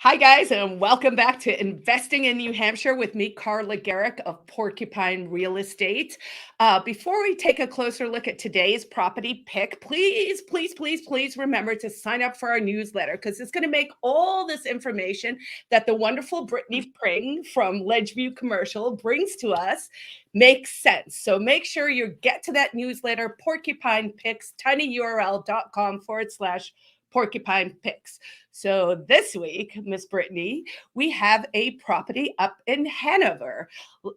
Hi, guys, and welcome back to Investing in New Hampshire with me, Carla Garrick of Porcupine Real Estate. Before we take a closer look at today's property pick, please remember to sign up for our newsletter because it's going to make all this information that the wonderful Brittany Pring from Ledgeview Commercial brings to us make sense. So make sure you get to that newsletter, Porcupine Picks, tinyurl.com/. Porcupine Picks. So this week, Miss Brittany, we have a property up in Hanover,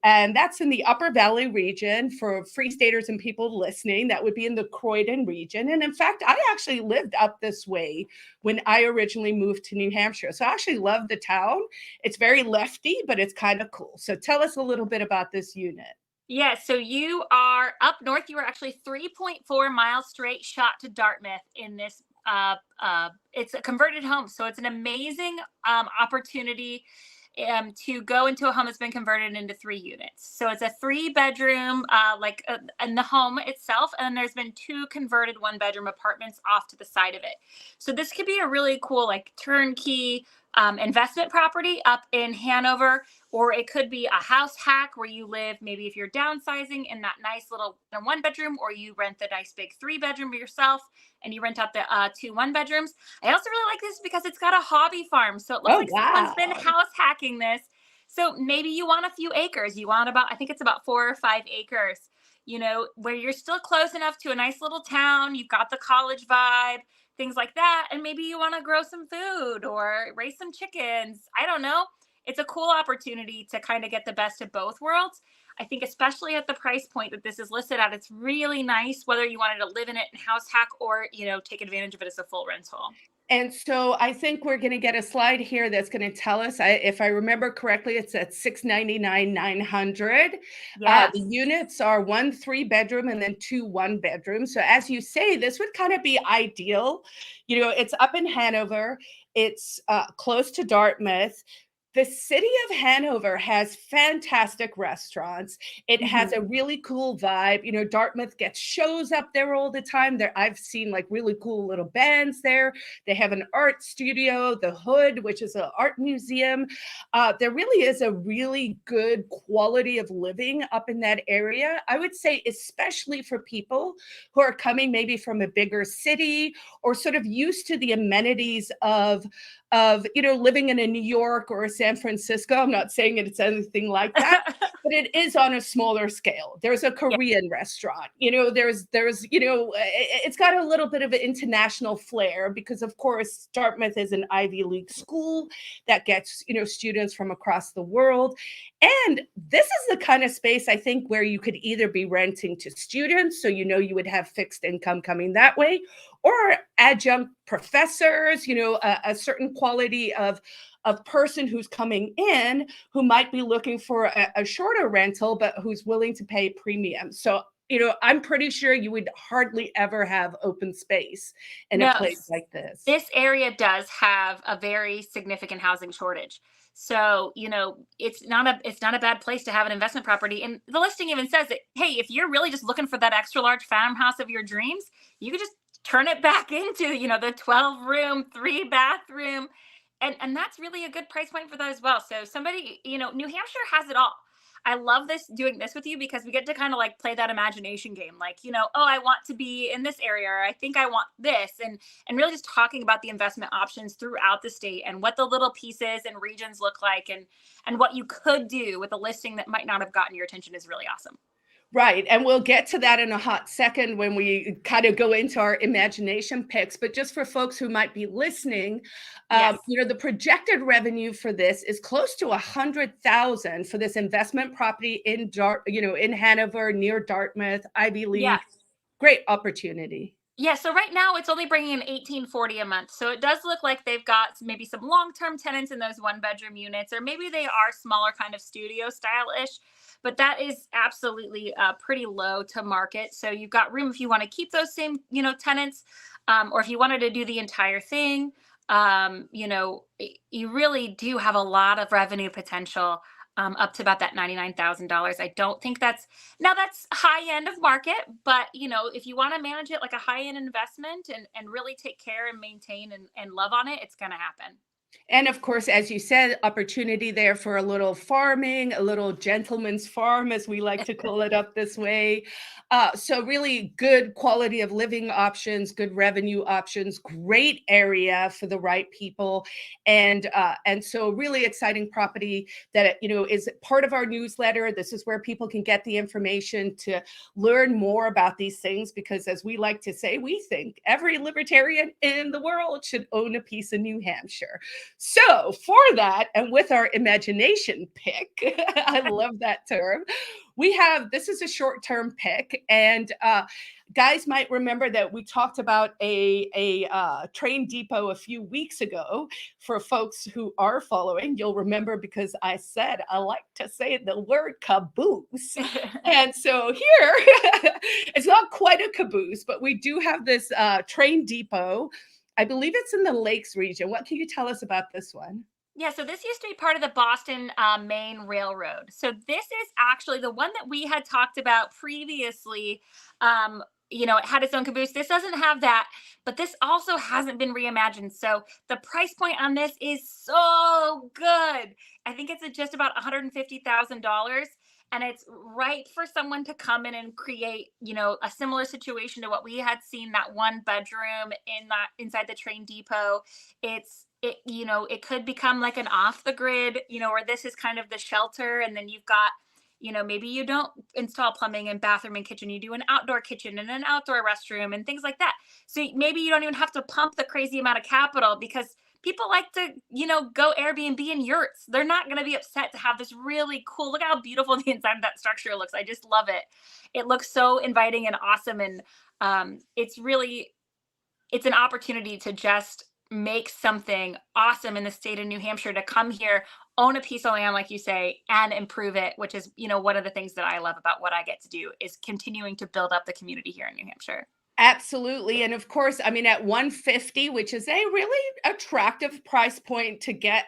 and that's in the Upper Valley region. For Free Staters and people listening, that would be in the Croydon region. And in fact, I actually lived up this way when I originally moved to New Hampshire. So I actually love the town. It's very lefty, but it's kind of cool. So tell us a little bit about this unit. Yeah, so you are up north. You are actually 3.4 miles straight shot to Dartmouth in this. It's a converted home, so it's an amazing opportunity to go into a home that's been converted into 3 units. So it's a 3-bedroom, in the home itself, and there's been 2 converted 1-bedroom apartments off to the side of it. So this could be a really cool, like turnkey investment property up in Hanover, or it could be a house hack where you live, maybe if you're downsizing in that nice little 1-bedroom, or you rent the nice big 3-bedroom yourself and you rent out the 2 1-bedrooms. I also really like this because it's got a hobby farm. So it looks Oh, like someone's been wow. house hacking this. So maybe you want a few acres. You want I think it's about 4 or 5 acres, where you're still close enough to a nice little town. You've got the college vibe, things like that. And maybe you want to grow some food or raise some chickens. I don't know. It's a cool opportunity to kind of get the best of both worlds. I think especially at the price point that this is listed at, it's really nice whether you wanted to live in it and house hack or, take advantage of it as a full rental. And so I think we're going to get a slide here that's going to tell us, if I remember correctly, it's at 699,900. The Yes. units are 1 3-bedroom and then 2 1-bedrooms. So as you say, this would kind of be ideal. It's up in Hanover. It's close to Dartmouth. The city of Hanover has fantastic restaurants. It has a Mhm. really cool vibe. Dartmouth gets shows up there all the time. I've seen like really cool little bands there. They have an art studio, the Hood, which is an art museum. There really is a really good quality of living up in that area. I would say, especially for people who are coming maybe from a bigger city or sort of used to the amenities of living in a New York or a San Francisco. I'm not saying it's anything like that, but it is on a smaller scale. There's a Yeah. Korean restaurant. It's got a little bit of an international flair because, of course, Dartmouth is an Ivy League school that gets students from across the world. And this is the kind of space I think where you could either be renting to students, so you would have fixed income coming that way, or adjunct professors, a certain quality of person who's coming in who might be looking for a shorter rental, but who's willing to pay premium. So, I'm pretty sure you would hardly ever have open space in a No, place like this. this area does have a very significant housing shortage. So, it's not a bad place to have an investment property. And the listing even says that, hey, if you're really just looking for that extra large farmhouse of your dreams, you could just turn it back into, the 12-room, 3-bathroom. And that's really a good price point for that as well. So somebody, New Hampshire has it all. I love doing this with you because we get to kind of like play that imagination game. Like, oh, I want to be in this area, or I think I want this. And really just talking about the investment options throughout the state and what the little pieces and regions look like, and what you could do with a listing that might not have gotten your attention is really awesome. Right. And we'll get to that in a hot second when we kind of go into our imagination picks. But just for folks who might be listening, Yes. the projected revenue for this is close to 100,000 for this investment property in Hanover, near Dartmouth, Ivy Yeah. League. Great opportunity. Yeah, so right now it's only bringing in 1840 a month. So it does look like they've got maybe some long-term tenants in those 1-bedroom units, or maybe they are smaller, kind of studio style-ish. But that is absolutely pretty low to market. So you've got room if you want to keep those same, tenants, or if you wanted to do the entire thing. You really do have a lot of revenue potential, up to about that $99,000. I don't think that's high end of market, but if you want to manage it like a high end investment, and really take care and maintain and love on it, it's going to happen. And of course, as you said, opportunity there for a little farming, a little gentleman's farm, as we like to call it up this way. So really good quality of living options, good revenue options, great area for the right people, and so really exciting property that is part of our newsletter. This is where people can get the information to learn more about these things, because as we like to say, we think every libertarian in the world should own a piece of New Hampshire. So, for that, and with our imagination pick, I love that term. This is a short term pick. And guys might remember that we talked about a train depot a few weeks ago. For folks who are following, you'll remember, because I said I like to say the word caboose. And so here, it's not quite a caboose, but we do have this train depot. I believe it's in the Lakes region. What can you tell us about this one? Yeah, so this used to be part of the Boston, Maine Railroad. So this is actually the one that we had talked about previously. It had its own caboose. This doesn't have that, but this also hasn't been reimagined. So the price point on this is so good. I think it's at just about $150,000. And it's right for someone to come in and create, a similar situation to what we had seen, that one bedroom inside the train depot. It could become like an off the grid, where this is kind of the shelter, and then you've got, maybe you don't install plumbing and bathroom and kitchen, you do an outdoor kitchen and an outdoor restroom and things like that. So maybe you don't even have to pump the crazy amount of capital, because people like to, go Airbnb in yurts. They're not going to be upset to have this really cool, look how beautiful the inside of that structure looks. I just love it. It looks so inviting and awesome. And it's an opportunity to just make something awesome in the state of New Hampshire, to come here, own a piece of land, like you say, and improve it, which is, one of the things that I love about what I get to do, is continuing to build up the community here in New Hampshire. Absolutely. And of course, I mean, at 150, which is a really attractive price point to get,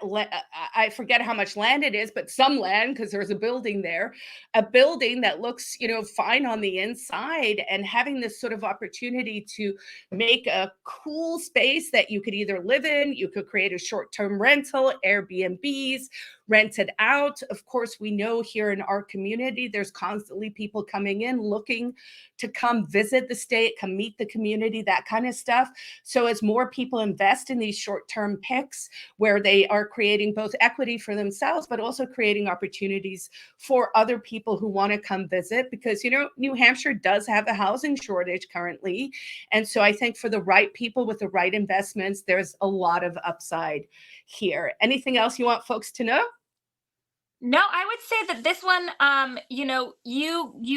I forget how much land it is, but some land, because there's a building there, a building that looks, fine on the inside, and having this sort of opportunity to make a cool space that you could either live in, you could create a short-term rental, Airbnbs, rent it out. Of course, we know here in our community, there's constantly people coming in looking to come visit the state, come meet the community, that kind of stuff. So as more people invest in these short-term picks, where they are creating both equity for themselves, but also creating opportunities for other people who want to come visit, because, New Hampshire does have a housing shortage currently. And so I think for the right people with the right investments, there's a lot of upside here. Anything else you want folks to know? No, I would say that this one, you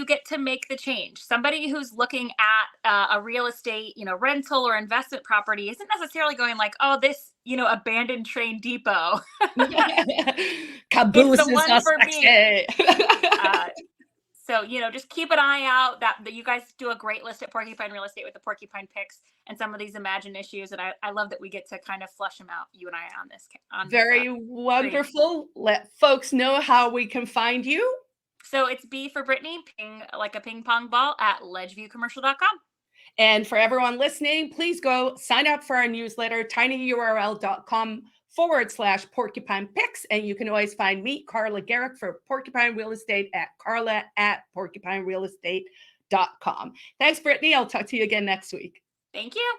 get to make the change. Somebody who's looking at a real estate, rental or investment property, isn't necessarily going like, oh, this, abandoned train depot. It's the Cabooses one are for me. sexy. So, just keep an eye out. That you guys do a great list at Porcupine Real Estate with the Porcupine picks and some of these Imagine issues. And I love that we get to kind of flush them out, you and I, on this. Very wonderful. Let folks know how we can find you. So it's B for Brittany, like a ping pong ball, at ledgeviewcommercial.com. And for everyone listening, please go sign up for our newsletter, tinyurl.com/porcupine picks. And you can always find me, Carla Garrick, for Porcupine Real Estate at Carla@porcupinerealestate.com. Thanks, Brittany. I'll talk to you again next week. Thank you.